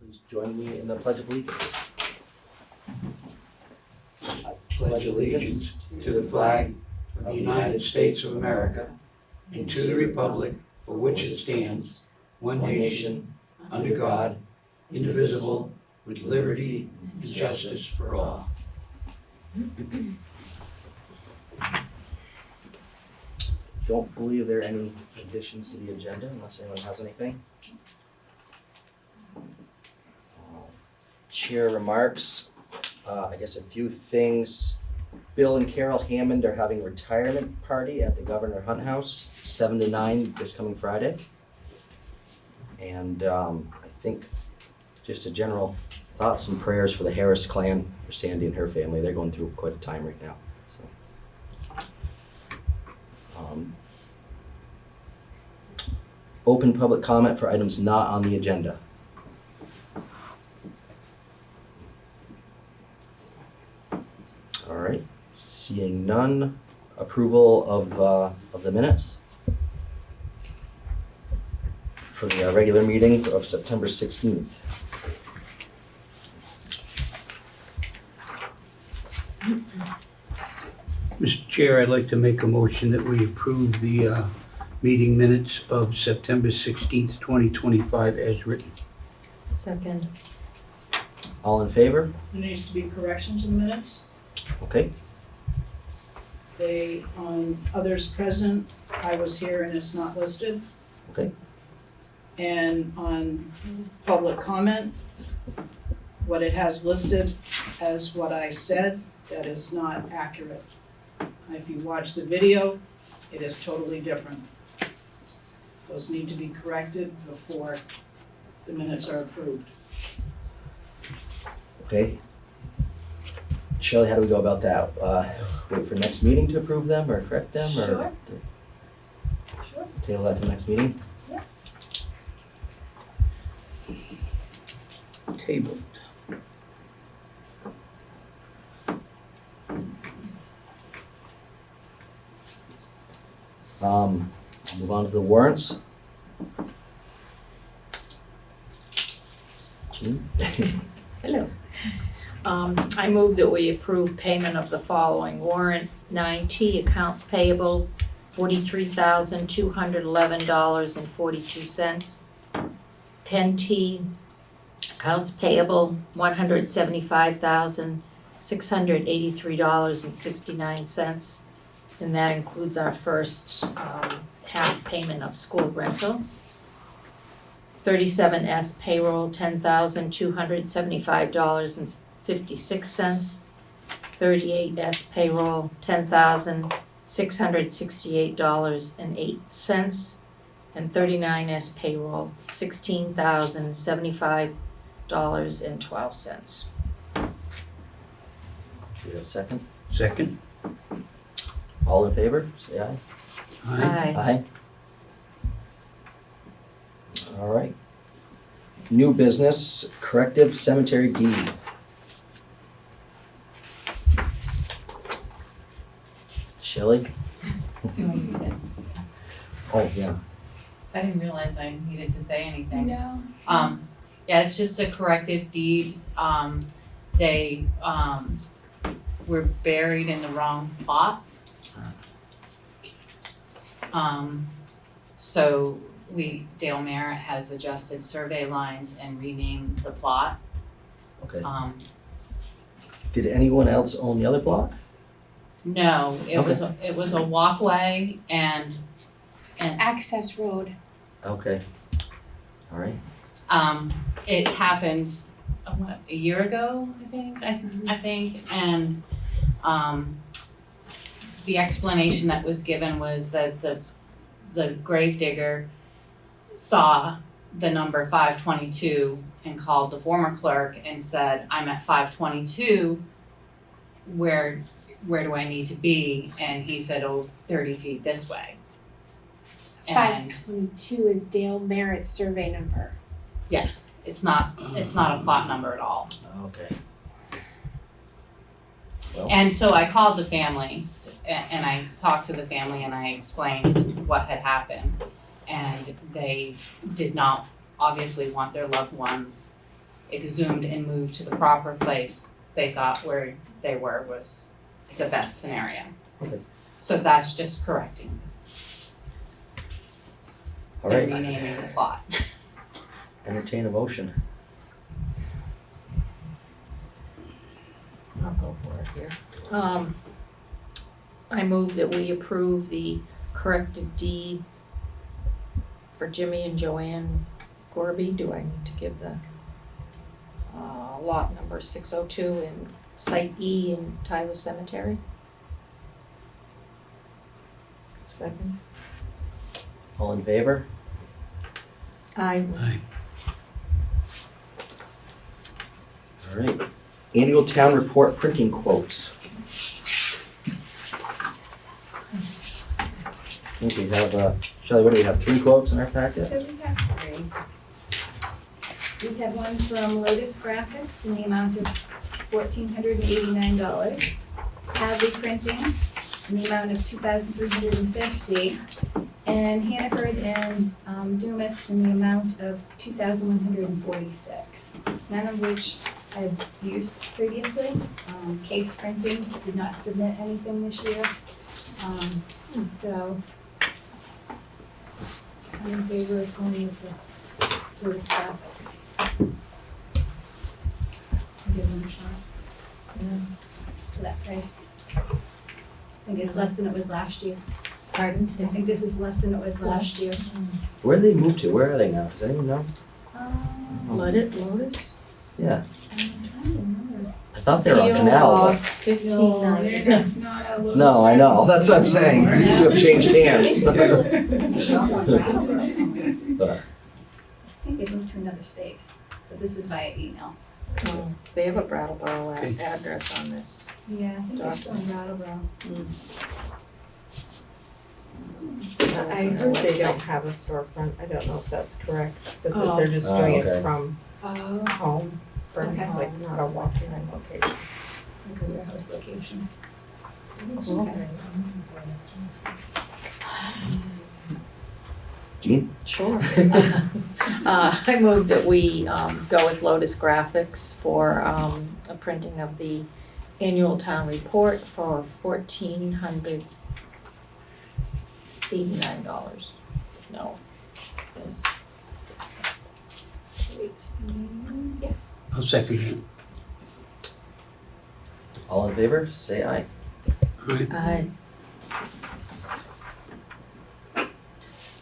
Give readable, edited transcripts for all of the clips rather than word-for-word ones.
Please join me in the Pledge of Allegiance. Pledge allegiance to the flag of the United States of America and to the republic for which it stands, one nation, under God, indivisible, with liberty and justice for all. Don't believe there are any additions to the agenda unless anyone has anything. Chair remarks, I guess a few things. Bill and Carol Hammond are having a retirement party at the Governor Hunt House, 7 to 9 this coming Friday. And I think just a general thoughts and prayers for the Harris clan, for Sandy and her family. They're going through quite a time right now. So, open public comment for items not on the agenda. All right, seeing none. Approval of the minutes for the regular meeting of September 16th. Mr. Chair, I'd like to make a motion that we approve the meeting minutes of September 16th, 2025 as written. Second. All in favor? There needs to be correction to the minutes. Okay, They, on others present, I was here and it's not listed. okay, And on public comment, what it has listed as what I said, that is not accurate. If you watch the video, it is totally different. Those need to be corrected before the minutes are approved. okay. Shelley, how do we go about that? Wait for next meeting to approve them or correct them or? Sure. Sure. Table that to next meeting? Tabled. Move on to the warrants. Jean? Hello. I move that we approve payment of the following warrant: 9T accounts payable, $43,211.42. 10T accounts payable, $175,683.69. And that includes our first half payment of school rental. 37S payroll, $10,275.56. 38S payroll, $10,668.08. And 39S payroll, $16,075.12. Do we have a second? Second. All in favor, say aye. Aye. Aye. All right. New business, corrective cemetery deed. Shelley? Oh, yeah. I didn't realize I needed to say anything. No. Yeah, it's just a corrective deed. They were buried in the wrong plot. So Dale Merritt has adjusted survey lines and renamed the plot. Okay. Did anyone else own the other block? No, it was a walkway and access road. Okay. All right. it happened, a year ago, I think, and, the explanation that was given was that the grave digger saw the number 522 and called the former clerk and said, I'm at 522, where do I need to be? And he said, 30 feet this way. And 522 is Dale Merritt's survey number. it's not a plot number at all. Okay. Well, And so I called the family and I talked to the family and I explained what had happened. And they did not obviously want their loved ones exhumed and moved to the proper place they thought where they were was the best scenario. Okay. So that's just correcting All and right, renaming the plot. entertain a motion. I'll go for it here. I move that we approve the corrected deed for Jimmy and Joanne Gorby. Do I need to give the lot number 602 in Site E in Tyler Cemetery? Second. All in favor? Aye. All right, annual town report printing quotes. I think we have, Shelley, what do we have, 3 quotes in our packet? So we have 3. We have one from Lotus Graphics in the amount of $1,489. Hadley Printing in the amount of $2,350. And Hannaford and Dumas in the amount of $2,146. None of which I've used previously. Case Printing did not submit anything this year. So I'm in favor of going with the Lotus Graphics. I'll give them a shot. For that price. I think it's less than it was last year. Pardon? I think this is less than it was last year. Where did they move to? Where are they now? Does anyone know? Lotus? Yeah, I'm trying to remember. I thought they were on Canal, but. 1590. That's not a Lotus. No, I know, that's what I'm saying, it seems to have changed hands. But, I think they moved to another space, but this was via email. Oh, they have a Brattleboro Okay. address on this. Yeah, I think they're still in Brattleboro. I heard they don't have a storefront, I don't know if that's correct, but that Oh. they're just Oh, doing okay. it from Oh. home, from Okay. like not a walk-in location. Like a warehouse location. Cool. Okay. Jean? Sure. I move that we go with Lotus Graphics for a printing of the annual town report for $1,489. No. Yes. Wait. Yes. I'll second that. All in favor, say aye. Aye.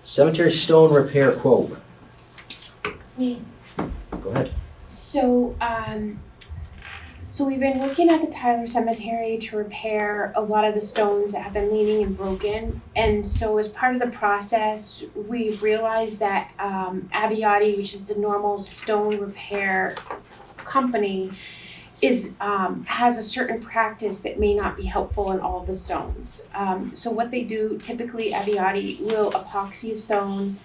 Cemetery stone repair quote, It's me. go ahead. So, so we've been looking at the Tyler Cemetery to repair a lot of the stones that have been leaning and broken. And so as part of the process, we've realized that Abiotti, which is the normal stone repair company, has a certain practice that may not be helpful in all of the stones. So what they do, typically Abiotti will epoxy a stone,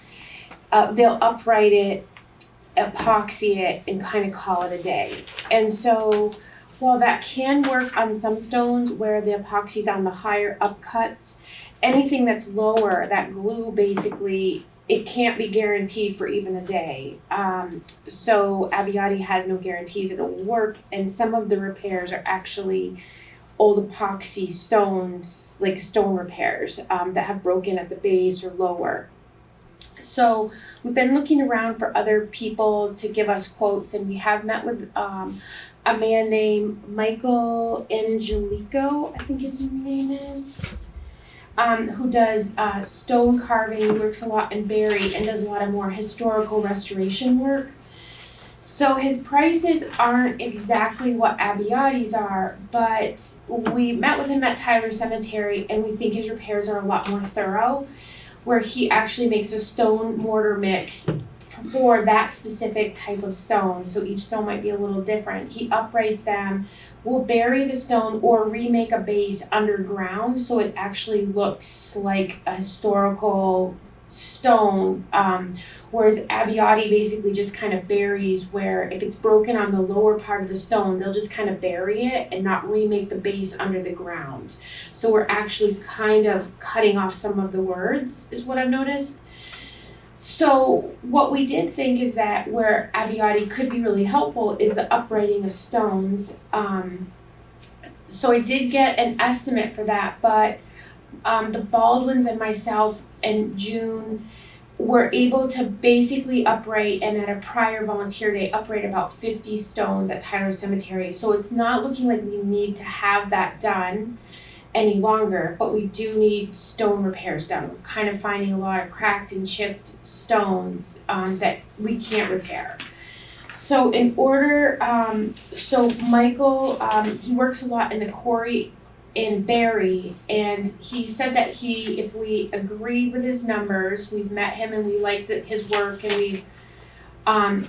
they'll upright it, epoxy it, and kind of call it a day. And so while that can work on some stones where the epoxy's on the higher up cuts, anything that's lower, that glue basically, it can't be guaranteed for even a day. So Abiotti has no guarantees it'll work, and some of the repairs are actually old epoxy stones, like stone repairs, that have broken at the base or lower. So we've been looking around for other people to give us quotes, and we have met with a man named Michael Angelico, I think his name is, who does stone carving. He works a lot in Barry and does a lot of more historical restoration work. So his prices aren't exactly what Abiotti's are, but we met with him at Tyler Cemetery, and we think his repairs are a lot more thorough, where he actually makes a stone mortar mix for that specific type of stone. So each stone might be a little different. He uprights them, will bury the stone or remake a base underground so it actually looks like a historical stone, whereas Abiotti basically just kind of buries where if it's broken on the lower part of the stone, they'll just kind of bury it and not remake the base under the ground. So we're actually kind of cutting off some of the words is what I've noticed. So what we did think is that where Abiotti could be really helpful is the uprighting of stones. So I did get an estimate for that, but the Baldwins and myself and June were able to basically upright, and at a prior volunteer day, upright about 50 stones at Tyler Cemetery. So it's not looking like we need to have that done any longer, but we do need stone repairs done. We're kind of finding a lot of cracked and chipped stones that we can't repair. So in order, so Michael, he works a lot in the quarry in Barry, and he said that if we agreed with his numbers, we've met him and we liked his work, and we've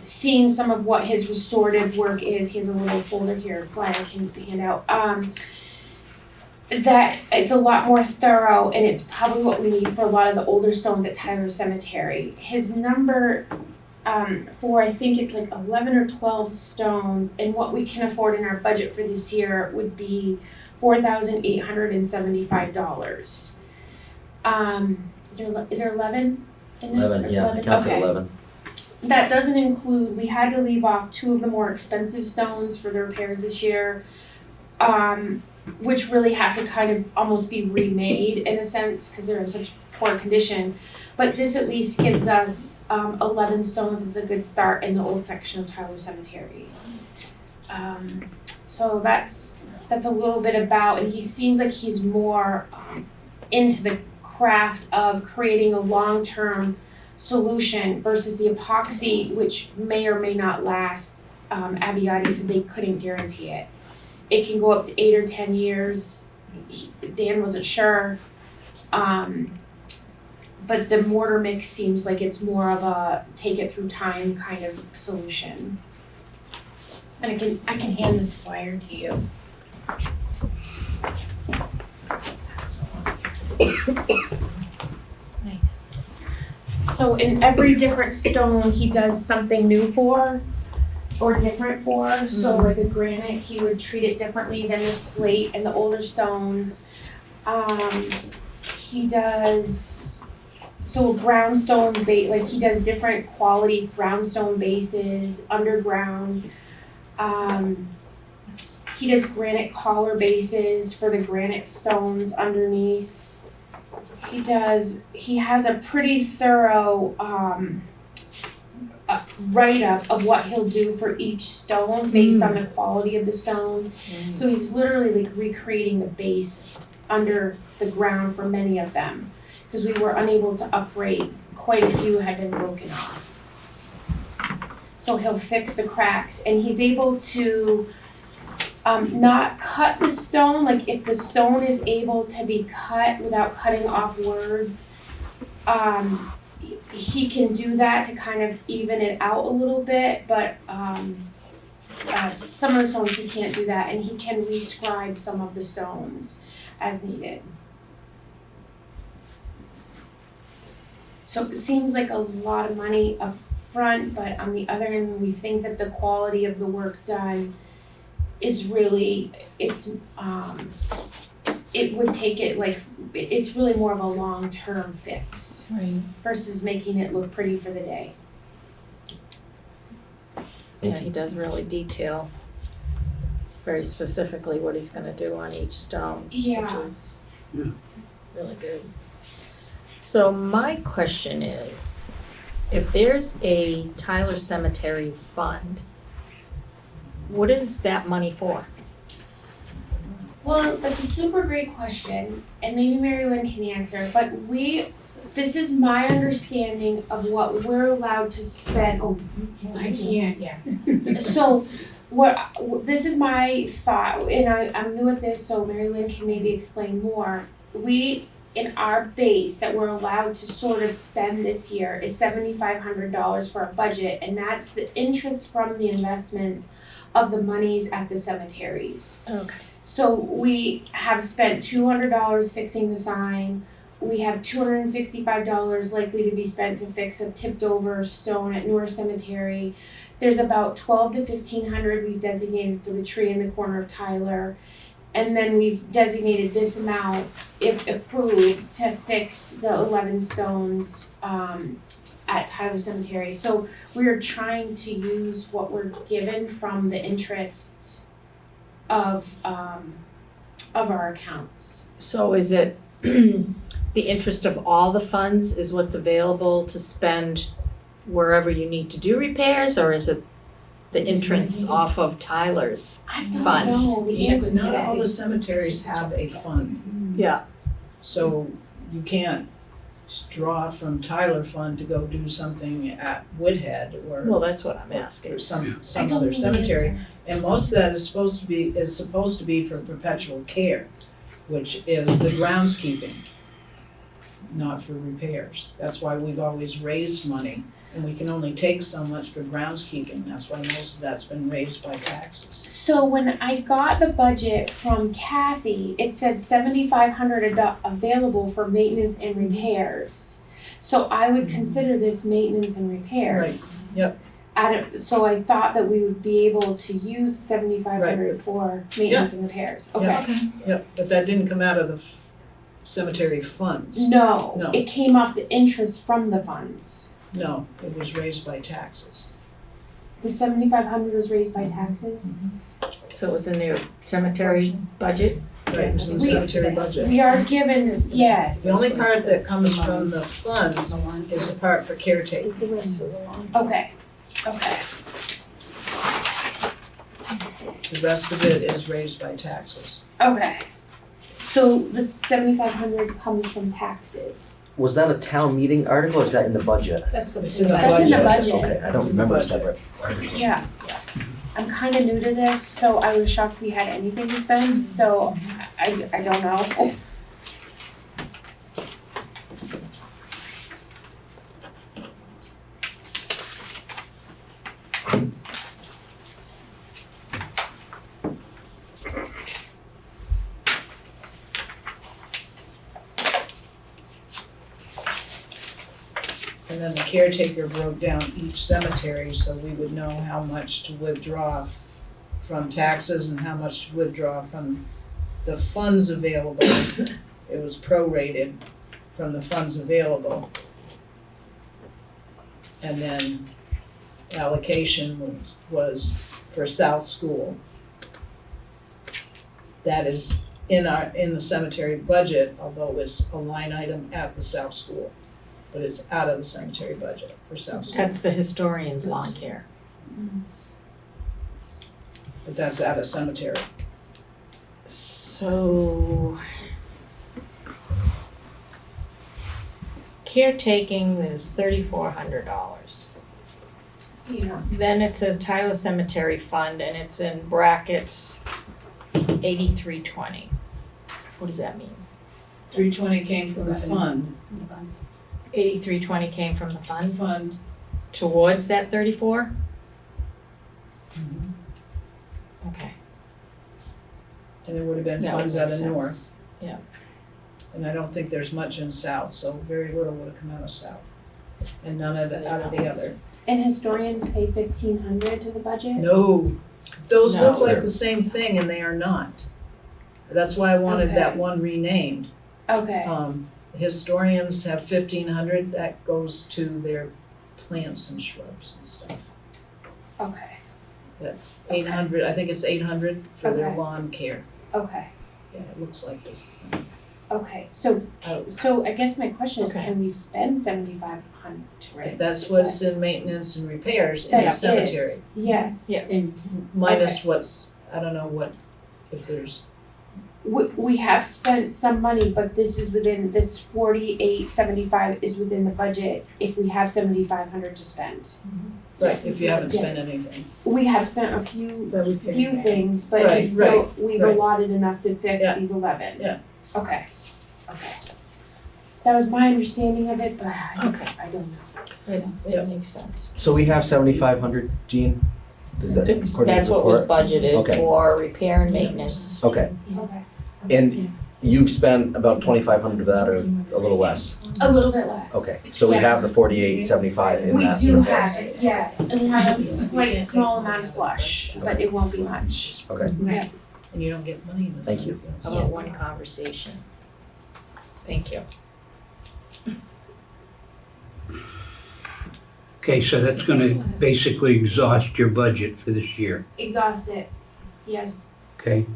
seen some of what his restorative work is. He has a little folder here, flyer I can hand out. That it's a lot more thorough, and it's probably what we need for a lot of the older stones at Tyler Cemetery. His number for, I think it's like 11 or 12 stones, and what we can afford in our budget for this year would be $4,875. Is there 11 in this? 11, yeah, I counted Okay. 11. That doesn't include, we had to leave off 2 of the more expensive stones for the repairs this year, which really have to kind of almost be remade in a sense because they're in such poor condition. But this at least gives us 11 stones is a good start in the old section of Tyler Cemetery. So that's a little bit about, and he seems like he's more into the craft of creating a long-term solution versus the epoxy, which may or may not last. Abiotti said they couldn't guarantee it. It can go up to 8 or 10 years. Dan wasn't sure. But the mortar mix seems like it's more of a take it through time kind of solution. And I can hand this flyer to you. So in every different stone, he does something new for, or different for. So like a granite, he would treat it differently than the slate and the older stones. He does, so brownstone like he does different quality brownstone bases, underground. He does granite collar bases for the granite stones underneath. He has a pretty thorough write-up of what he'll do for each stone based on the quality of the stone. So he's literally like recreating the base under the ground for many of them, because we were unable to upright. Quite a few had been broken off. So he'll fix the cracks, and he's able to not cut the stone. Like if the stone is able to be cut without cutting off words, he can do that to kind of even it out a little bit, but some of the stones he can't do that, and he can rescribe some of the stones as needed. So it seems like a lot of money up front, but on the other end, we think that the quality of the work done is really, it would take it like, it's really more of a long-term fix. Right. Versus making it look pretty for the day. Yeah, he does really detail very specifically what he's gonna do on each stone, which is really good. So my question is, if there's a Tyler Cemetery fund, what is that money for? Well, that's a super great question, and maybe Mary Lynn can answer, but this is my understanding of what we're allowed to spend. Oh, I can't, yeah. So, this is my thought, and I'm new at this, so Mary Lynn can maybe explain more. In our base that we're allowed to sort of spend this year is $7,500 for our budget, and that's the interest from the investments of the monies at the cemeteries. Okay. So we have spent $200 fixing the sign. We have $265 likely to be spent to fix a tipped over stone at North Cemetery. There's about $1,200 to $1,500 we've designated for the tree in the corner of Tyler. And then we've designated this amount, if approved, to fix the 11 stones at Tyler Cemetery. So we're trying to use what we're given from the interest of our accounts. So is it the interest of all the funds is what's available to spend wherever you need to do repairs, or is it the entrance off of Tyler's? I Fund. don't know the answer to Not all the this. cemeteries have a fund, Yeah. so you can't draw from Tyler Fund to go do something at Woodhead Well, or that's what I'm asking. some I don't other know the cemetery. answer. And most of that is supposed to be for perpetual care, which is the groundskeeping, not for repairs. That's why we've always raised money, and we can only take so much for groundskeeping. That's why most of that's been raised by taxes. So when I got the budget from Kathy, it said $7,500 available for maintenance and repairs. So I would consider this maintenance and repairs. Yep. So I thought that we would be able to use $7,500 for maintenance and repairs. Okay. Yeah. Yep, but that didn't come out of the cemetery funds. No, No. it came off the interest from the funds. No, it was raised by taxes. The $7,500 was raised by taxes. So it's in their cemetery budget? Right, it was in the We- cemetery budget. We are given, yes. The only part that comes from the funds is the part for caretaking. Okay, okay. The rest of it is raised by taxes. Okay. So the $7,500 comes from taxes. Was that a town meeting article or is that in the budget? That's the. It's in the That's in the budget. Okay, I don't remember a separate article. Yeah. I'm kinda new to this, so I was shocked we had anything to spend, so I don't know. And then the caretaker broke down each cemetery, so we would know how much to withdraw from taxes and how much to withdraw from the funds available. It was prorated from the funds available. And then allocation was for South School. That is in the cemetery budget, although it's a line item at the South School. But it's out of the cemetery budget for South School. That's the historian's lawn care. But that's out of cemetery. So caretaking is $3,400. Yeah. Then it says Tyler Cemetery Fund and it's in brackets 8320. What does that mean? 320 came from the fund. 8320 came from the fund Fund. towards that 34? Okay. And there would have been That would funds make out of sense. north. Yeah. And I don't think there's much in south, so very little would have come out of south. And none of the, out of the other. And historians pay $1,500 to the budget? No, those No. look like the same thing and they are not. That's why I wanted that one renamed. Okay, Historians have 1,500, that goes to their plants and shrubs and stuff. okay, That's 800, I think it's 800 for their Okay. lawn care. okay, Yeah, it looks like this. okay. So I guess my question is, Okay. can we spend $7,500? If that's what's in maintenance and repairs in the That cemetery. is, yes. Yeah. Minus what's, I don't know what, if there's, We have spent some money, but this is within, this 4875 is within the budget if we have 7,500 to spend. right, if you haven't Yeah. spent anything. We have spent a few Everything. things, but Right, it's still, right, we've right. allotted enough to fix Yeah. these 11. Yeah. Okay, okay. That was my understanding of it, but Okay. I don't know. It makes sense. So we have 7,500, Gene? Is that according to That's the what was report? budgeted Okay. for repair and maintenance. Okay, Okay. and you've spent about 2,500 of that or a little less? A little bit less. Okay, so we Yeah. have the 4875 in We that. do report. have it, yes, and we have a slight small amount of slush, but it won't be much. Okay, Yeah. And you don't get money in the Thank you. fund. How about one conversation? Thank you. Okay, so that's gonna basically exhaust your budget for this year, Exhaust it, yes. okay?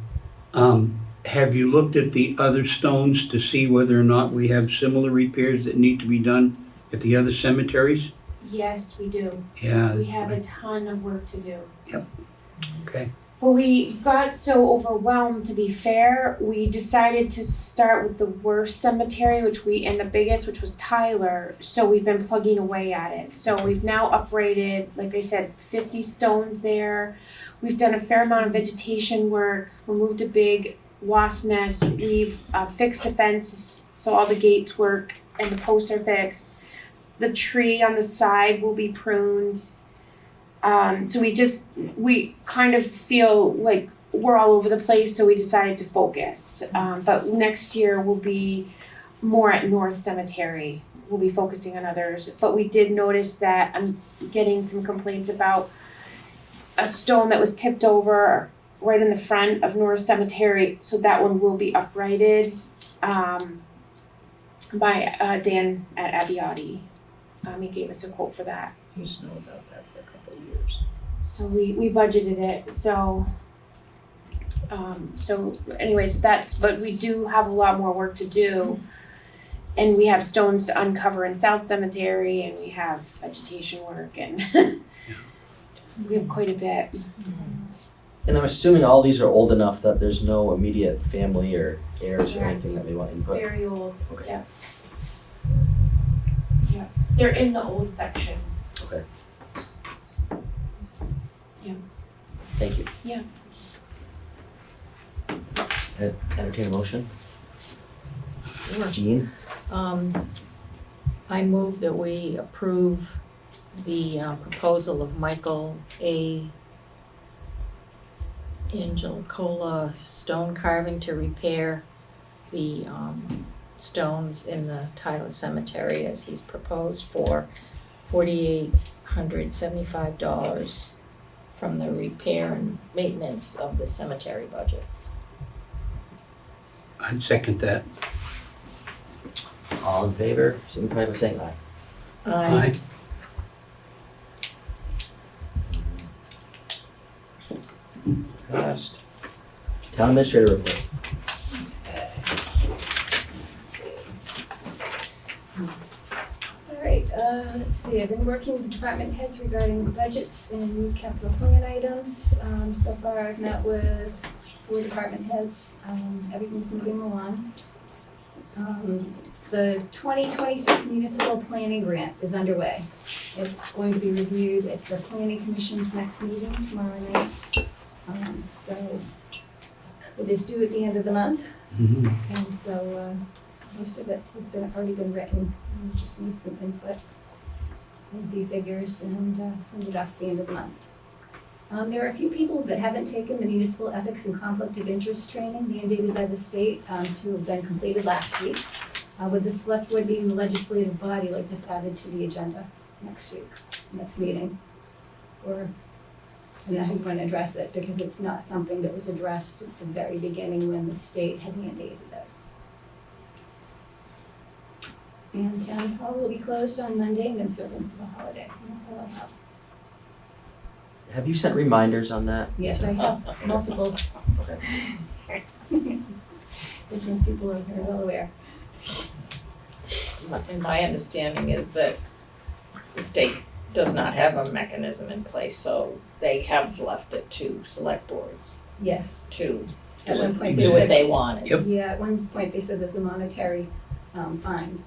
Have you looked at the other stones to see whether or not we have similar repairs that need to be done at the other cemeteries? Yes, we do. Yeah. We have a ton of work to do. Okay, Well, we got so overwhelmed, to be fair, we decided to start with the worst cemetery, and the biggest, which was Tyler. So we've been plugging away at it. So we've now uprated, like I said, 50 stones there. We've done a fair amount of vegetation work, removed a big wasp nest. We've fixed the fence, so all the gates work and the posts are fixed. The tree on the side will be pruned. So we kind of feel like we're all over the place, so we decided to focus. But next year we'll be more at North Cemetery. We'll be focusing on others. But we did notice that I'm getting some complaints about a stone that was tipped over right in the front of North Cemetery. So that one will be uprighted by Dan at Abiotti. He gave us a quote for that. I used to know about that for a couple of years. So we budgeted it, so anyways, but we do have a lot more work to do. And we have stones to uncover in South Cemetery, and we have vegetation work, and we have quite a bit. And I'm assuming all these are old enough that there's no immediate family or heirs or Correct. anything that may want input. Very old, Okay. yeah. Yeah, they're in the old section. Okay. Yeah. Thank you. Yeah. Entertain a motion? Jean? I move that we approve the proposal of Michael A. Angelicola stone carving to repair the stones in the Tyler Cemetery as he's proposed for $4,875 from the repair and maintenance of the cemetery budget. I'd second that. All in favor, signify by saying aye. Aye. Passed. Town administrator report. Alright, let's see, I've been working with department heads regarding budgets and capital plan items. So far I've met with 4 department heads, everything's moving along. The 2026 municipal planning grant is underway. It's going to be reviewed at the planning commission's next meeting tomorrow night. So it is due at the end of the month, and so most of it has already been written. We just need some input and the figures and send it off at the end of the month. There are a few people that haven't taken the municipal ethics and conflict of interest training mandated by the state to have been completed last week. With the select board being the legislative body, like this added to the agenda next meeting. Or, I don't know how you want to address it, because it's not something that was addressed at the very beginning when the state had mandated it. And town hall will be closed on Monday in observance of the holiday. And that's all I have. Have you sent reminders on that? Yes, I have multiples. Okay. As most people are very well aware. And my understanding is that the state does not have a mechanism in place, so they have left it to select boards Yes. to At one point they do what said, they wanted. Yep. yeah, at one point they said there's a monetary fine.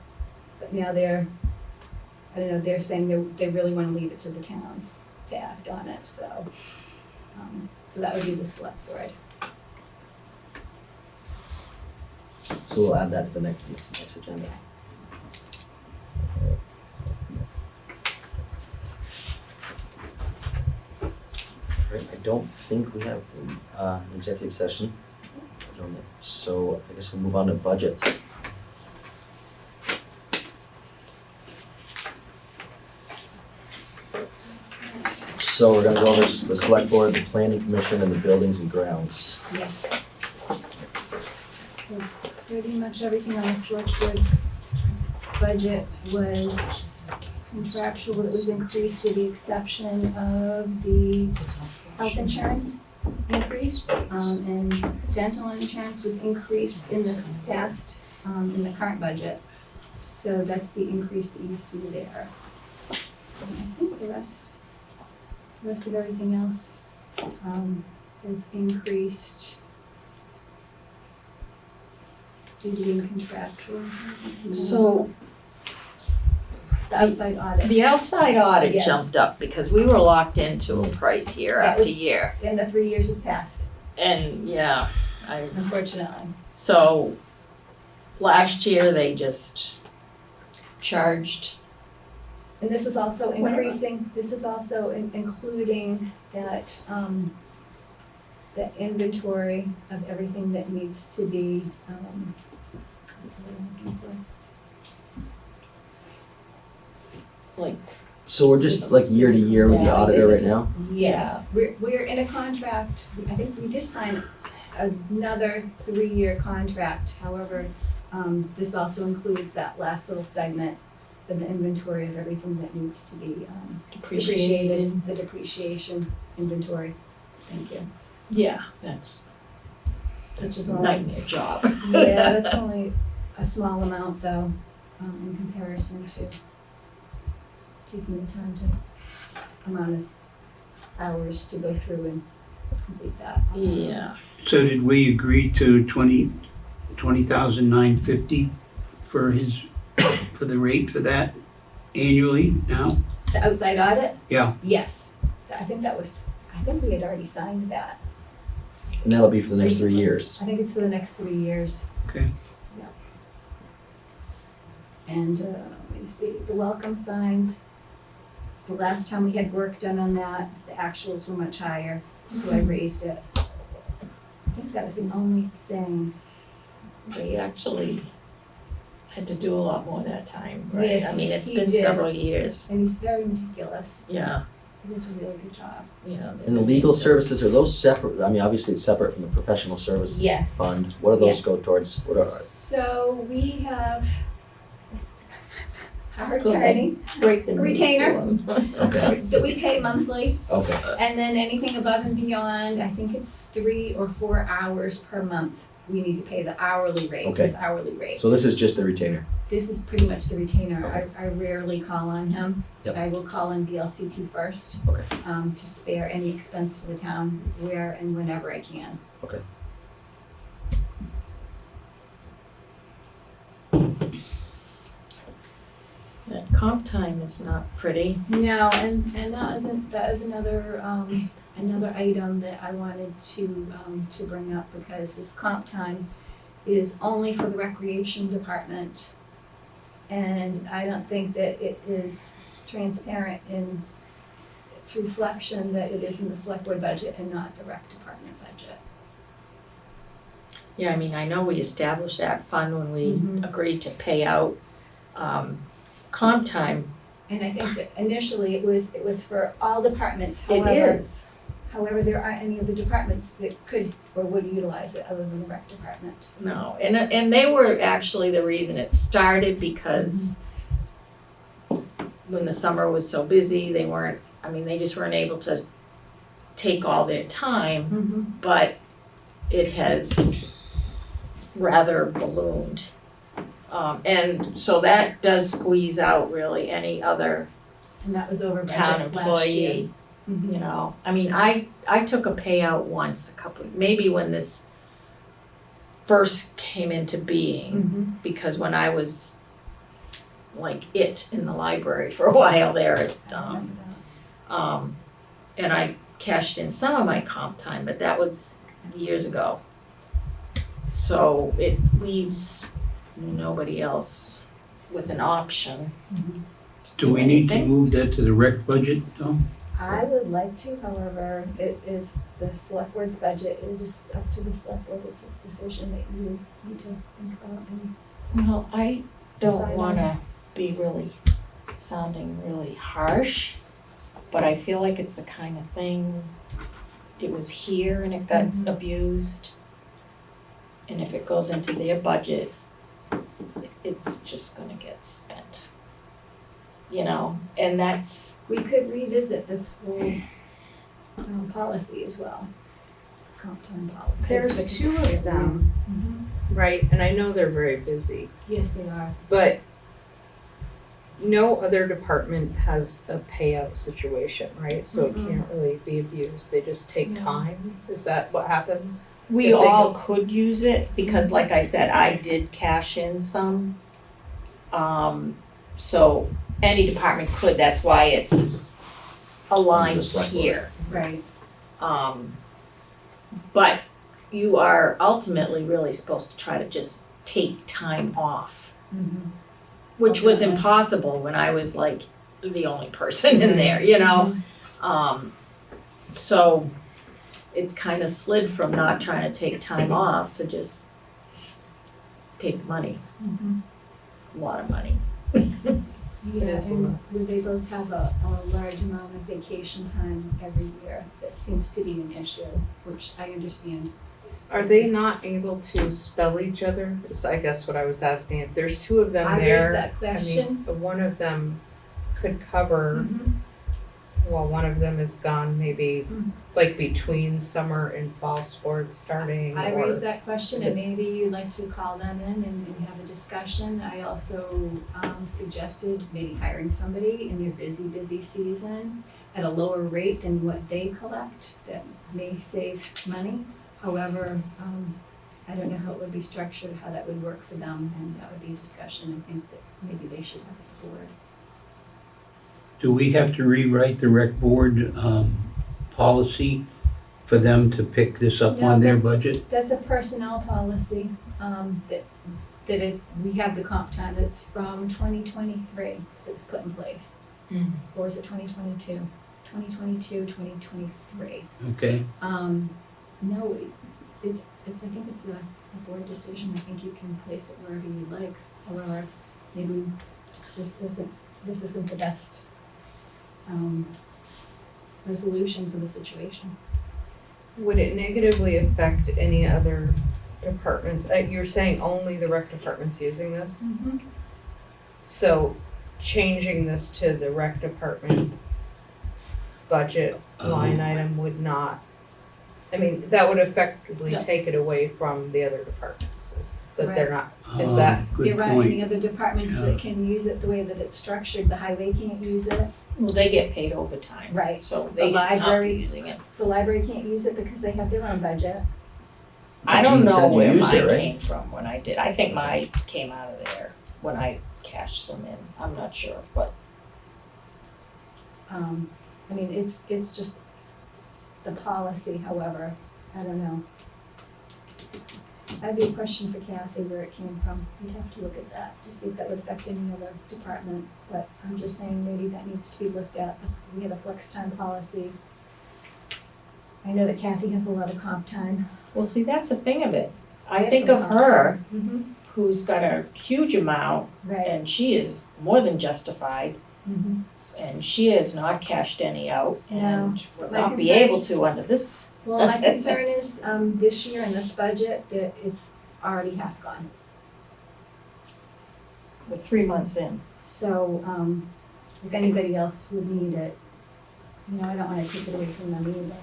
But now they're saying they really want to leave it to the towns to act on it, so. So that would be the select board. So we'll add that to the next agenda. Right, I don't think we have an executive session. So I guess we'll move on to budgets. So we're gonna go over the select board, the planning commission, and the buildings and grounds. Yes. So pretty much everything on the select board budget was contractual that was increased with the exception of the health insurance increase. And dental insurance was increased in this past, in the current budget. So that's the increase that you see there. And I think the rest of everything else, is increased due to being contractual. So- The outside audit. The outside audit Yes. jumped up because we were locked into a price year That after was- year. And the 3 years has passed, And yeah, unfortunately. so last year they just charged. And this is also Whatever. increasing, this is also including that, the inventory of everything that needs to be, what's the word I'm looking for? So we're just like year to year with the Yeah, auditor this right is- now? Yes, we're in a contract, I think we did sign another 3-year contract, however, this also includes that last little segment of the inventory of everything that needs to be, depreciated, the depreciation inventory. Thank you. Yeah, that's Which is a all, nightmare job. yeah, that's only a small amount though, in comparison to taking the time to, amount of hours to go through and complete that. Yeah. So did we agree to 20,950 for his, for the rate for that annually now? The outside audit? Yeah. Yes, I think we had already signed that. And that'll be for the next 3 years. I think it's for the next 3 years. Okay. Yeah. And, let me see, the welcome signs, the last time we had work done on that, the actuals were much higher, so I raised it. I think that was the only thing. We actually had to do a lot more that time, right? Yes, I mean, it's he been did. several years. And he's very meticulous. Yeah, He does a really good job. yeah. And the legal services, are those separate? I mean, obviously it's separate from the professional services Yes. fund. What do those Yes. go towards? What are, So we have our Go ahead. attorney Break the news to Retainer. them. okay, that we pay monthly. okay. And then anything above and beyond, I think it's 3 or 4 hours per month, we need to pay the hourly rate, Okay. his hourly rate. So this is just the retainer? This is pretty much the retainer, Okay. I rarely call on him. Yep. I will call on VLCT first. Okay. To spare any expense to the town where and whenever I can. Okay. That comp time is not pretty. No, and that is another, another item that I wanted to bring up because this comp time is only for the recreation department. And I don't think that it is transparent in its reflection that it is in the select board budget and not the rec department budget. Yeah, I mean, I know we established that fund when we Mhm. agreed to pay out comp time. And I think that initially it was for all departments, It however, is. however, there aren't any of the departments that could or would utilize it other than the rec department. No, and they were actually the reason it started because when the summer was so busy, they just weren't able to take all their time, but it has rather ballooned. And so that does squeeze out really any other And that was over town budget last year. employee, you know. I mean, I took a payout once, maybe when this first came into being, because when I was like in the library for a while there at, and I cashed in some of my comp time, but that was years ago. So it leaves nobody else with an option. Do we need to move that to the rec budget though? I would like to, however, it is the select board's budget, it is up to the select board, it's a decision that you need to think about and Well, I don't Decide on wanna be sounding really harsh, but I feel like it's the kind of thing, it was here and it got Mhm. abused. And if it goes into their budget, it's just gonna get spent. you know, and that's, We could revisit this whole policy as well. Comp time policy. There's two of them, right, and I know they're very busy, Yes, they are. but no other department has a payout situation, right? So it can't really be abused, they just take No. time, is that what happens? we If they all could use it, because like I said, I did cash in some. So any department could, that's why it's aligned select board. here. Right. But you are ultimately really supposed to try to just take time off, which was Okay. impossible when I was like the only person in there, you know? So it's kind of slid from not trying to take time off to just take money, a lot of money. Yeah, is a and would they both have a large amount of vacation time every year? That seems to be an issue, which I understand. Are they not able to spell each other, is I guess what I was asking, if there's two of them I there. raised that question. I mean, one of them could cover, while one of them is gone, maybe like between summer and fall sports starting, I or- raised that question and maybe you'd like to call them in and have a discussion. I also suggested maybe hiring somebody in their busy season at a lower rate than what they collect. That may save money. However, I don't know how it would be structured, how that would work for them, and that would be a discussion I think that maybe they should have at the board. Do we have to rewrite the rec board policy for them to pick this up on their budget? That's a personnel policy, we have the comp time that's from 2023 that's put in place. Or is it 2022? 2023. Okay, No, it's, I think it's a board decision, I think you can place it wherever you like, however, maybe this isn't the best, resolution for the situation. Would it negatively affect any other departments? You're saying only the rec department's using this? So changing this to the rec department budget line item would not, I mean, that would effectively No. take it away from the other departments, but they're not, is Ah, that? good You're right, any point. other departments that can use it the way that it's structured, the highway can't use it, Well, they get paid overtime. Right. So they should not be library- using it. the library can't use it because they have their own budget. I don't Gene know said you where used it, mine right? came from when I did. I think mine came out of there when I cashed some in. I'm not sure, but I mean, it's just the policy, however, I don't know. That'd be a question for Kathy where it came from. We'd have to look at that to see if that would affect any other department. But I'm just saying maybe that needs to be looked at. We have a flex time policy. I know that Kathy has a lot of comp time. well, see, that's the thing of it. I have think some of comp her, time. who's got a huge amount, Right. and she is more than justified, and she has not cashed any out, and will my not be concern- able to under this. Well, my concern is, this year in this budget, that it's already half gone. We're 3 months in. So, if anybody else would need it, I don't wanna take it away from them either.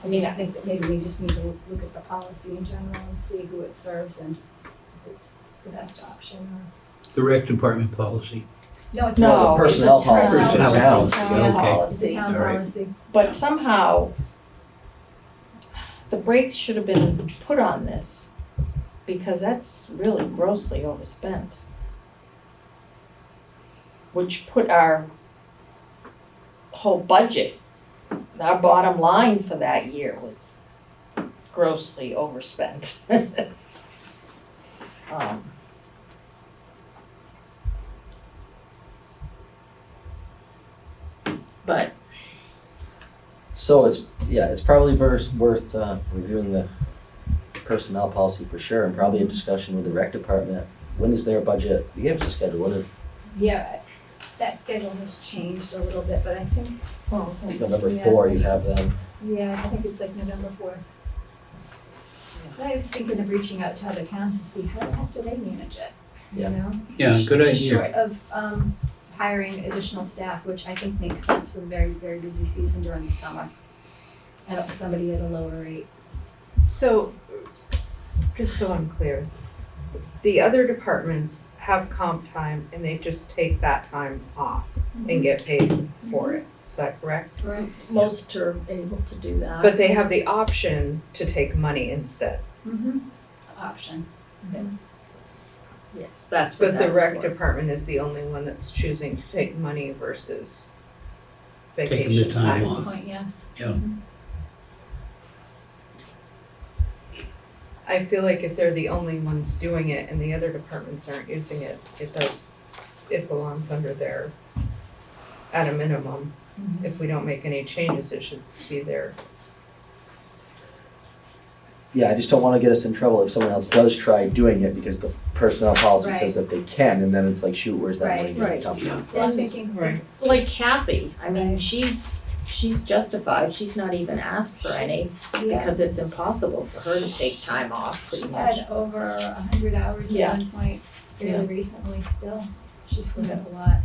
I Yeah. just think that maybe we just need to look at the policy in general and see who it serves and if it's the best option or. The rec department policy. No, it's No, not. the personnel It's a policy town for the policy. town. It's a Okay. It's a Policy. town All right. policy. But somehow, the brakes should have been put on this, because that's really grossly overspent. Which put our whole budget, our bottom line for that year was grossly overspent. But So it's probably worth reviewing the personnel policy for sure, and probably a discussion with the rec department. When is their budget? You gave us a schedule. What is Yeah, that schedule has changed a little bit, but I think, November Yeah. 4? You have them. yeah, I think it's like November 4th. I was thinking of reaching out to other towns to see how the heck do they manage it, you Yeah. know? Yeah, good Just idea. short of, hiring additional staff, which I think makes sense for the very, very busy season during the summer. And somebody at a lower rate. So, just so I'm clear, the other departments have comp time and they just take that time off and get paid for it. Is that correct? Correct. Most are able to do that. But they have the option to take money instead. Mm-hmm. Option. Yes, that's what But the that's rec for. department is the only one that's choosing to take money versus Taking the vacation time time. off. Good point, yes. Yeah. I feel like if they're the only ones doing it and the other departments aren't using it, it belongs under their, at a minimum. If we don't make any changes, it should be there. Yeah, I just don't wanna get us in trouble if someone else does try doing it because the personnel policy says that they can, and then it's like, shoot, where's that money Right. gonna Right. come from? I'm thinking, Like Kathy, I mean, Right. she's justified, she's not even asked for any, yeah, because it's impossible for her to take time off, pretty she much. had over 100 hours Yeah. at one point, Yeah. fairly recently still. She still has a lot.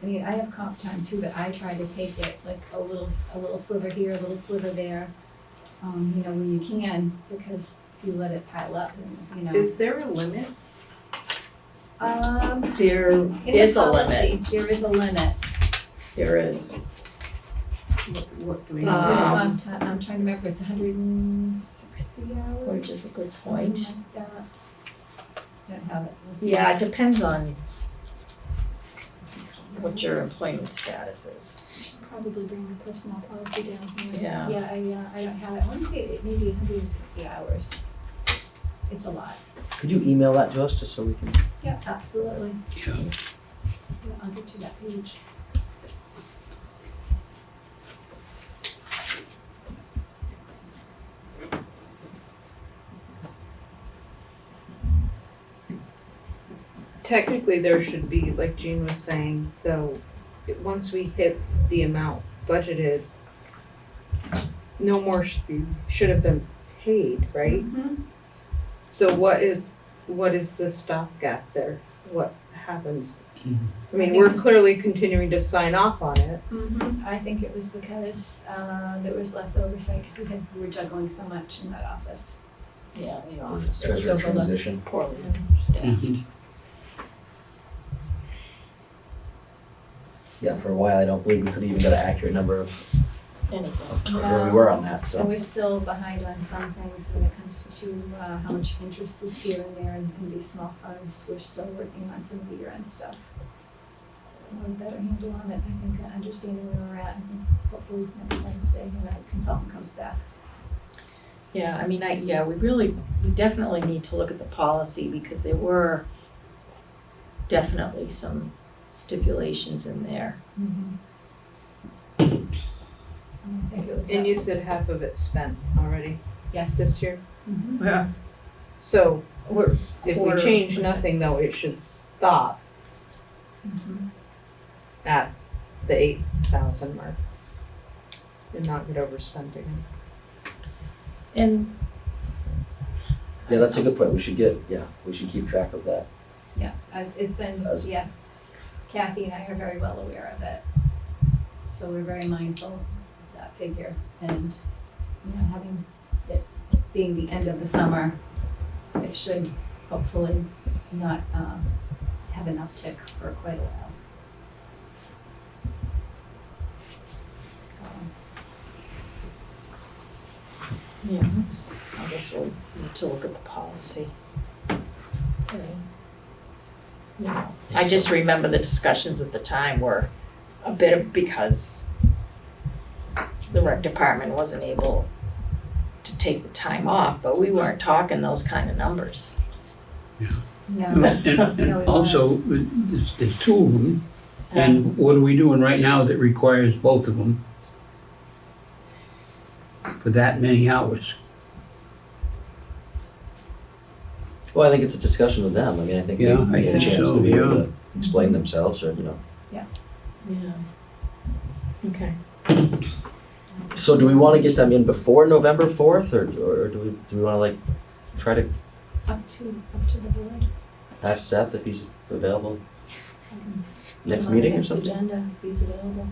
I mean, I have comp time too, but I try to take it like a little sliver here, a little sliver there, when you can, because if you let it pile up, and, Is there a limit? There in is the a policy, limit, there is a limit. there is. What do we It's been a Um, long time, I'm trying to remember, it's 160 hours. Which is a good something point. like that. I don't have it. Yeah, it depends on what your employment status is. Probably bring the personnel policy down here. Yeah. Yeah, I don't have it, I wanna say it may be 160 hours. It's a lot. Could you email that to us, just so we can? Yeah, absolutely. Yeah. Yeah, I'll get you that page. Technically, there should be, like Jean was saying, though, once we hit the amount budgeted, no more should have been paid, right? So what is the stopgap there? What happens? I mean, we're clearly continuing to sign off on it. I think it was because, there was less oversight, cause we were juggling so much in that office. Yeah, we are. Treasurer Overlooked, transition. poorly staffed. Yeah, for a while, I don't believe we could even get an accurate number of Anything. where we were on that, And so. we're still behind on some things when it comes to, how much interest is here and there in these small funds. We're still working on some of the year-end stuff. Want a better handle on it, I think, understanding where we're at, I think hopefully next Wednesday, when the consultant comes back. Yeah, I mean, we definitely need to look at the policy because there were definitely some stipulations in there. I think it was And that you one. said half of it's spent already Yes. this year. Mhm. Yeah. So We're if we quarter- change nothing, though, it should stop Mhm. at the 8,000 mark and not get overspent again. And Yeah, that's a good point, we should keep track of that. Yeah, it's been, As- yeah, Kathy and I are very well aware of it. So we're very mindful of that figure and, having it being the end of the summer, it should hopefully not, have an uptick for quite a while. So, yeah, I guess we'll need to look at the policy. I just remember the discussions at the time were a bit because the rec department wasn't able to take the time off, but we weren't talking those kind of numbers. no, And No, we also, there's two of them, and what are we doing right now that requires both of them for that many hours? Well, I think it's a discussion with them, I mean, I think they Yeah, I need a think chance so, to be able yeah. to explain themselves, or, Yeah. Okay. So do we wanna get them in before November 4th, or do we wanna try to up to the board. ask Seth if he's available? next On the meeting or next something? agenda, if he's available.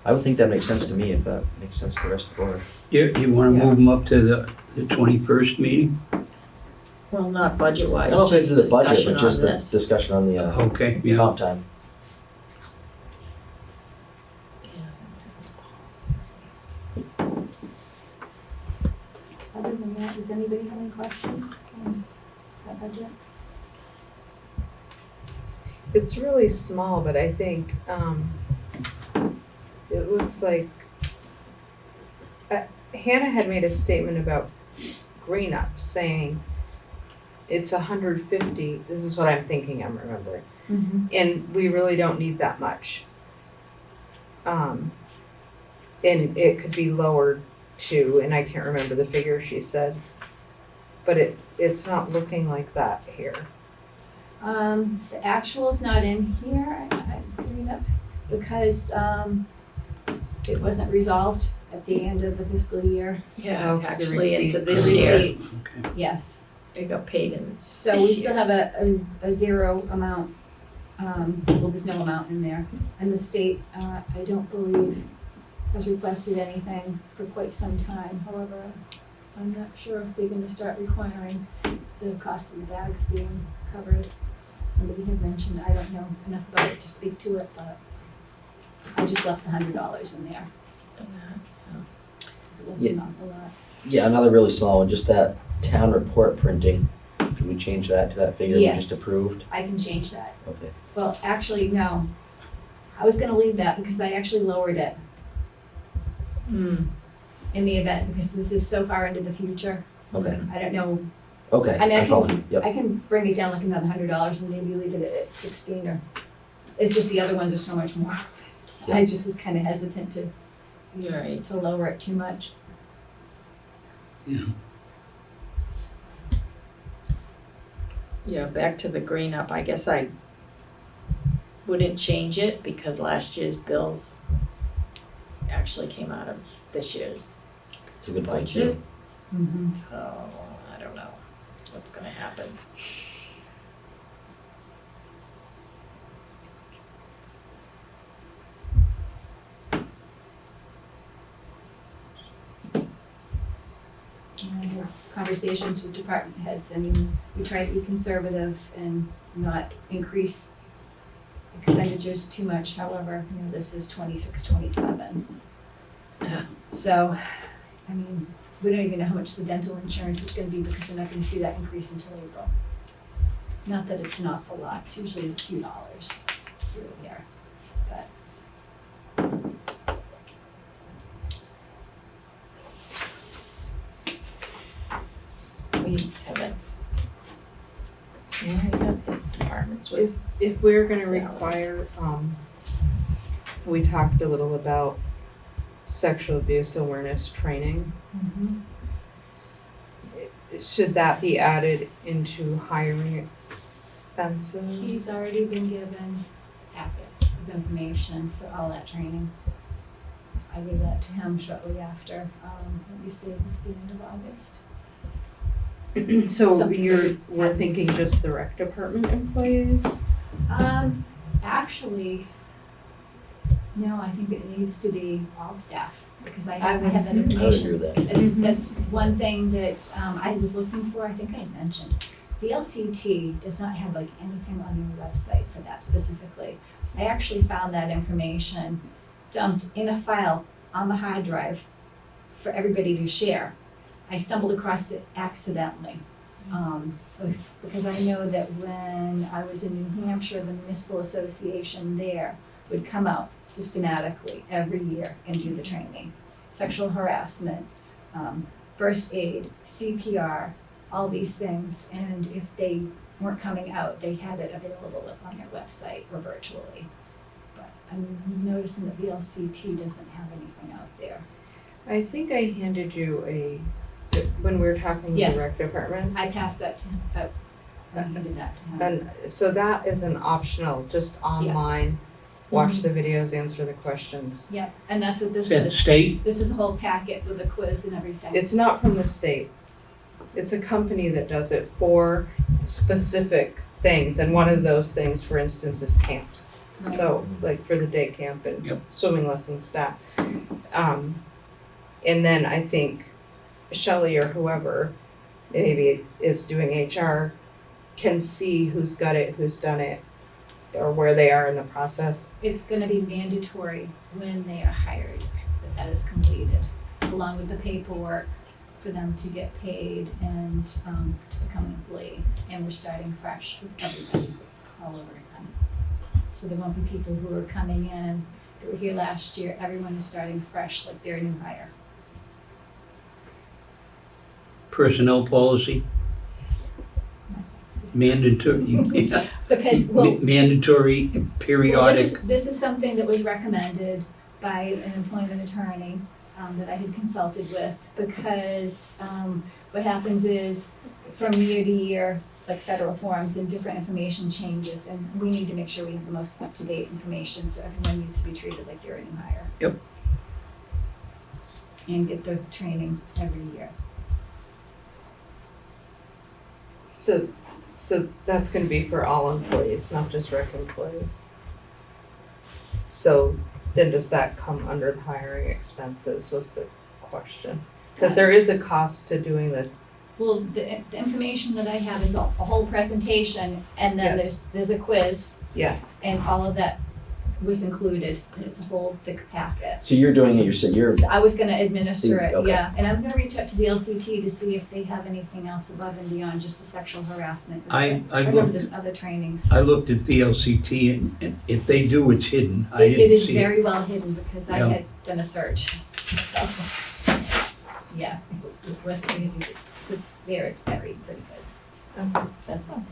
I would think that makes sense to me if that makes sense to the rest of the board. You wanna move them up to the 21st meeting? Well, not budget wise, I don't know if just it's the budget, discussion but just on the this. discussion on the Okay, yeah. comp time. Other than that, does anybody have any questions on that budget? It's really small, but I think, it looks like, Hannah had made a statement about green up, saying it's 150, this is what I'm thinking, I'm remembering, Mm-hmm. and we really don't need that much. And it could be lowered too, and I can't remember the figure she said, but it's not looking like that here. The actual's not in here, I'm putting it up, because, it wasn't resolved at the end of the fiscal year. Yeah, Oh, it's 'cause the actually into receipts. this The year. receipts, Okay. yes. They got paid in. So we still have a zero amount, well, there's no amount in there. And the state, I don't believe has requested anything for quite some time. However, I'm not sure if they're gonna start requiring the cost of the bags being covered. Somebody had mentioned, I don't know enough about it to speak to it, but I just left $100 in there, because it wasn't an awful lot. Yeah, another really small one, just that town report printing. Can we change that to that figure we just Yes. approved? I can change that. Okay. Well, actually, no. I was gonna leave that because I actually lowered it Hmm. in the event, because this is so far into the future. Okay. I don't know, Okay, I mean, I I'm following. Yep. I can bring it down like another $100 and maybe leave it at 16, or, it's just the other ones are so much more. Yeah. I just was kinda hesitant You're right. to lower it too much. Yeah, back to the green up, I guess I wouldn't change it because last year's bills actually came out of this year's It's a good point budget. too. Mm-hmm. So I don't know what's gonna happen. And I have conversations with department heads, I mean, we try to be conservative and not increase expenditures too much, however, you know, this is 26, 27. Yeah. So, I mean, we don't even know how much the dental insurance is gonna be because we're not gonna see that increase until April. Not that it's not a lot, it's usually a few dollars here and there, but. We haven't. Yeah, we have hit departments with. If we're gonna Salary. require, we talked a little about sexual abuse awareness training. Should that be added into hiring expenses? He's already been given packets of information for all that training. I gave that to him shortly after, let me see, it was the end of August. So Something we're happens. thinking just the rec department employees? Actually, no, I think it needs to be all staff, because I I have would that say- I would information. agree with that. That's one thing that, I was looking for, I think I mentioned. The LCT does not have like anything on their website for that specifically. I actually found that information dumped in a file on the hard drive for everybody to share. I stumbled across it accidentally. Because I know that when I was in New Hampshire, the municipal association there would come out systematically every year and do the training. Sexual harassment, first aid, CPR, all these things. And if they weren't coming out, they had it available on their website or virtually. But I'm noticing that the LCT doesn't have anything out there. I think I handed you when we were talking with Yes. the rec department. I passed that to him, I handed that to him. And so that is an optional, just online, watch the videos, answer the questions. Yep, and that's what this Is that is. state? This is a whole packet with a quiz and everything. It's not from the state. It's a company that does it for specific things, and one of those things, for instance, is camps. So, like for the day camp and Yep. swimming lessons staff. And then I think Shelley or whoever maybe is doing HR can see who's got it, who's done it, or where they are in the process. It's gonna be mandatory when they are hired, that is completed, along with the paperwork for them to get paid and, to become an employee. And we're starting fresh with everybody all over again. So there won't be people who are coming in, that were here last year, everyone is starting fresh, like they're a new hire. Personnel policy, mandatory, Because, well, mandatory, well, periodic. this is something that was recommended by an employment attorney, that I had consulted with, because, what happens is, from year to year, like federal forms and different information changes, and we need to make sure we have the most up-to-date information, so everyone needs to be treated like they're a new hire. Yep. And get the training every year. So that's gonna be for all employees, not just rec employees. So then does that come under the hiring expenses was the question? Cause there is a cost to doing the, Well, the information that I have is a whole presentation, and then Yeah. there's a quiz, yeah, and all of that was included, and it's a whole thick packet. So you're doing it, you're, So I was gonna administer it, Okay. yeah, and I'm gonna reach out to the LCT to see if they have anything else above and beyond just the sexual harassment. because I I remember looked, there's other trainings. I looked at the LCT and if they do, it's hidden. I It didn't is see it. very well hidden because I Yeah. had done a search, so, yeah, it wasn't easy, it's there, it's buried pretty good. That's all.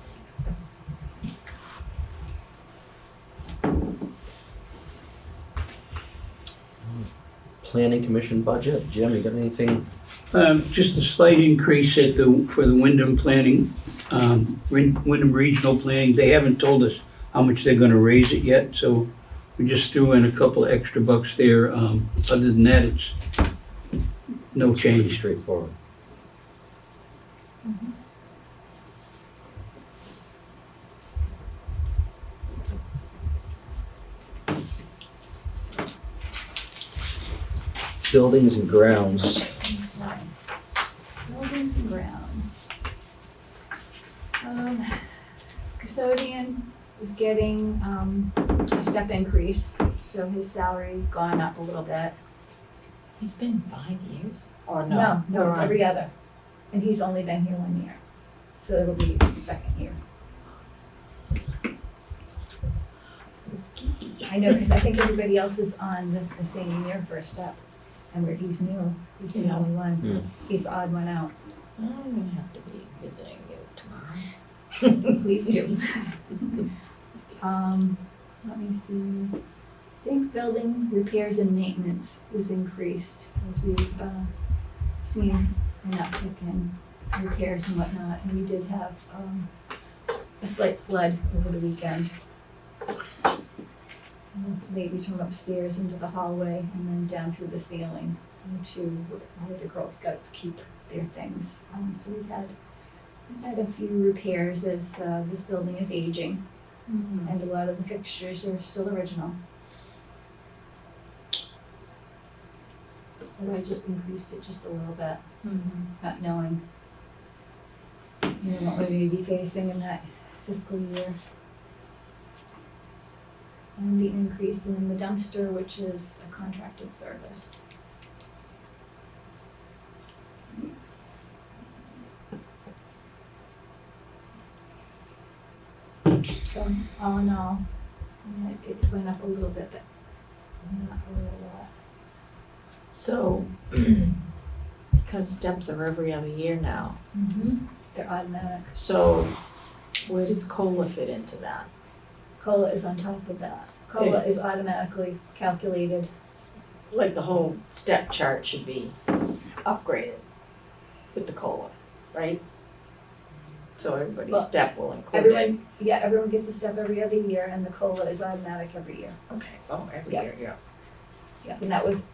planning commission budget. Jim, you got anything? Just a slight increase for the Wyndham Planning, Wyndham Regional Planning. They haven't told us how much they're gonna raise it yet, so we just threw in a couple of extra bucks there. Other than that, it's no Pretty change. straightforward. Buildings and grounds. Buildings and grounds. Custodian is getting, a step increase, so his salary's gone up a little bit. It's been 5 years? Or No, it's every other, and he's only been here 1 year, so it'll be the second year. I know, cause I think everybody else is on the same year for a step, and where he's new, he's the Yeah. only one, Hmm. he's the odd one out. I'm gonna have to be visiting you tomorrow. Please do. Let me see, I think building repairs and maintenance was increased as we've, seen an uptick in repairs and whatnot, and we did have, a slight flood over the weekend. Ladies from upstairs into the hallway and then down through the ceiling into where the Girl Scouts keep their things. So we've had a few repairs as, this building is aging. And a lot of the fixtures are still original. So I just increased it just a little bit, not knowing, what we may be facing in that fiscal year. And the increase in the dumpster, which is a contracted service. So all in all, it went up a little bit, but not a real lot. So, because steps are every other year now, They're automatic. so where does COLA fit into that? COLA is on top of that. COLA is automatically calculated. Like the whole step chart should be upgraded with the COLA, right? So everybody's Well, step will include it. Everyone gets a step every other year, and the COLA is automatic every year. Okay, every Yeah. year, yeah. Yeah, and that was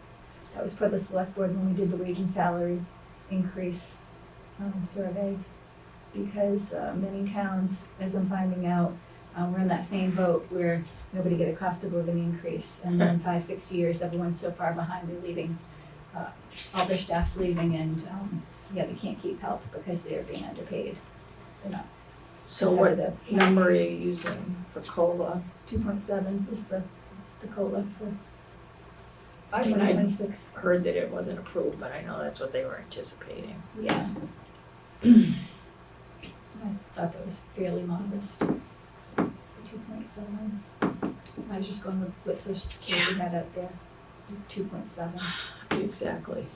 for the select board when we did the wage and salary increase, survey. Because, many towns, as I'm finding out, we're in that same boat where nobody get a cost of living increase. And then 5-6 years, everyone's so far behind, they're leaving, all their staff's leaving and, yeah, they can't keep help because they're being underpaid. They're not So what competitive. number are you using for COLA? 2.7 is the COLA for I mean, I 2026. heard that it wasn't approved, but I know that's what they were anticipating. Yeah. I thought that was fairly modest. 2.7. I was just going with what Social Security had out there, 2.7. Exactly.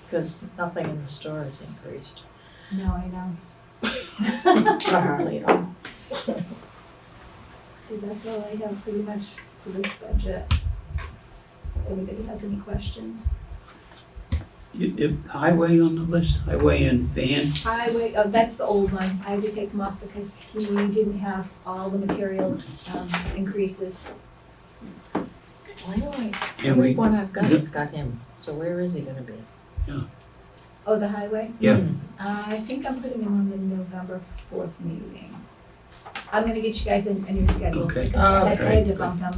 Because nothing in the store has increased. No, I know. Hardly at all. So that's all I have pretty much for this budget. If anybody has any questions? Highway on the list, highway and van. Highway, oh, that's the old one. I had to take him off because he didn't have all the material increases. Why do I, And every we, one I've got has got him, so where is he gonna be? Oh, the highway? Yeah. I think I'm putting him on the November 4th meeting. I'm gonna get you guys a new schedule. Okay. Because I had to Okay. bump him.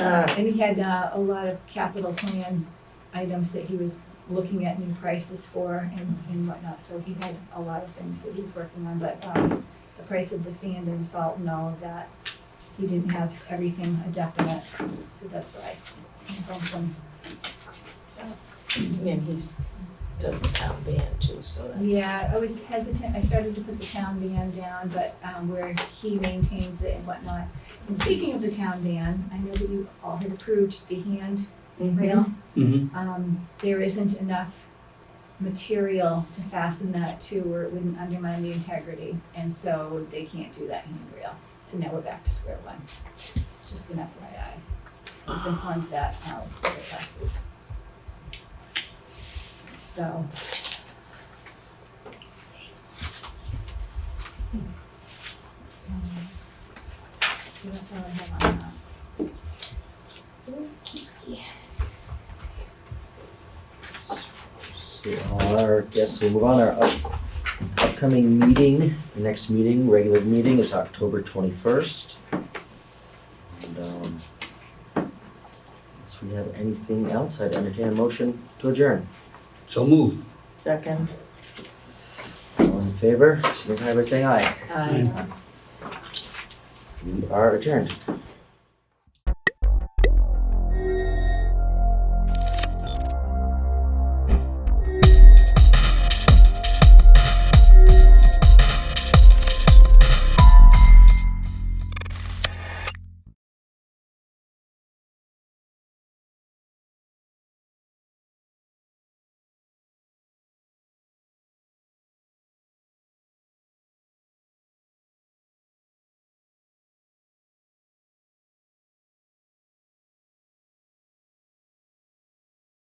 And he had a lot of capital plan items that he was looking at new prices for and whatnot. So he had a lot of things that he was working on, but the price of the sand and salt and all of that, he didn't have everything a definite, so that's why I bumped him. And he's, does the town band too, so that's. Yeah, I was hesitant, I started to put the town van down, but where he maintains it and whatnot. And speaking of the town van, I know that you all had approved the handrail. Mm-hmm. There isn't enough material to fasten that to where it wouldn't undermine the integrity, and so they can't do that handrail. So now we're back to square one. Just an FYI. I was informed that last week. So. So that's all I have on that. So I guess we'll move on. Our upcoming meeting, the next meeting, regular meeting is October 21st. And unless we have anything else, I'd entertain a motion to adjourn. So move. Second, All in favor, signify by saying aye. I. We are adjourned.